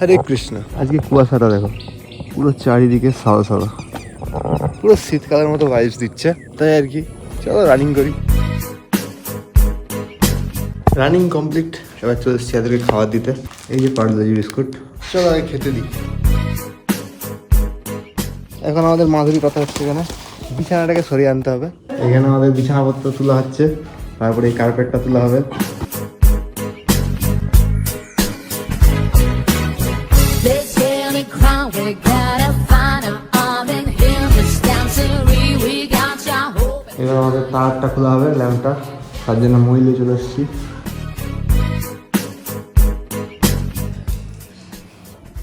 হরে কৃষ্ণ। আজকে কুয়াশাটা দেখো, পুরো চারিদিকে সাদা সাদা, পুরো শীতকালের মতো ভাইবস দিচ্ছে। তাই আর কি, চলো রানিং করি। রানিং কমপ্লিট, এবার চলে এসেছি এদেরকে খাবার দিতে। এই যে পার্লেজি বিস্কুট, চলো আগে খেতে দিই। এখন আমাদের মাধুরী কথা হচ্ছে, এখানে বিছানাটাকে সরিয়ে আনতে হবে। এখানে আমাদের বিছানাপত্র তোলা হচ্ছে, তারপরে এই কার্পেটটা তোলা হবে। এবার আমাদের তারটা খোলা হবে, ল্যাম্পটা, তার জন্য মহিলা চলে এসেছি।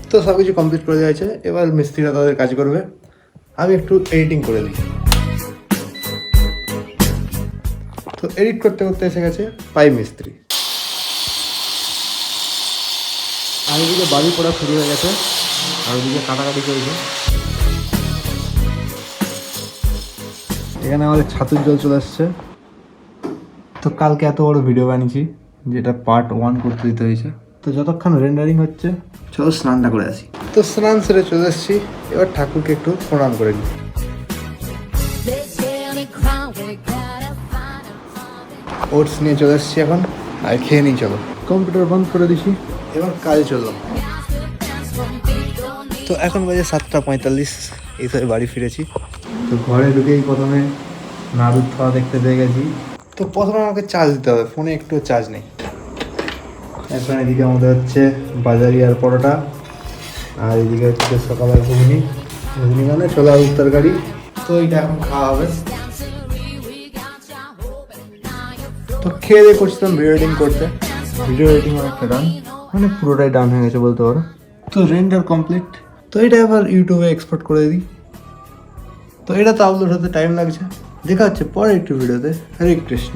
তো সব কিছু কমপ্লিট করে দেওয়া হয়েছে, এবার মিস্ত্রিরা তাদের কাজ করবে, আমি একটু এডিটিং করে দিই। তো এডিট করতে করতে এসে গেছে পাইপ মিস্ত্রি। আর এদিকে বাড়ি পড়া শুরু হয়ে গেছে, আর ওদিকে কাটাকাটি করেছে। এখানে আমাদের ছাতুর জল চলে আসছে। তো কালকে এত বড় ভিডিও বানিয়েছি, যেটা পার্ট 1 করতে দিতে হয়েছে। তো যতক্ষণ রেন্ডারিং হচ্ছে, চলো স্নানটা করে আসি। তো স্নান সেরে চলে এসেছি, এবার ঠাকুরকে একটু প্রণাম করে নিই। ওটস নিয়ে চলে এসেছি এখন, আর খেয়ে নিই। চলো কম্পিউটার বন্ধ করে দিছি, এবার কাজে চললাম। তো এখন বাজে 7:45, এই সবে বাড়ি ফিরেছি। তো ঘরে ঢুকেই প্রথমে নাড়ুর খাওয়া দেখতে পেয়ে গেছি। তো প্রথমে আমাকে চার্জ দিতে হবে, ফোনে একটু চার্জ নেই। এখন এদিকে আমাদের হচ্ছে বাজারি আর পরোটা, আর এদিকে হচ্ছে সকালের ঘুগনি মানে ছোলা আলুর তরকারি। তো এইটা এখন খাওয়া হবে। তো খেয়ে দিয়ে করছিলাম ভিডিও এডিটিং করতে, ভিডিও এডিটিং অনেকটা ডান, মানে পুরোটাই ডান হয়ে গেছে বলতে পারো। তো রেন্ডার কমপ্লিট। তো এটা আবার ইউটিউবে এক্সপোর্ট করে দিই। তো এটা তো আপলোড হতে টাইম লাগছে। দেখা হচ্ছে পরে একটু ভিডিওতে। হরে কৃষ্ণ।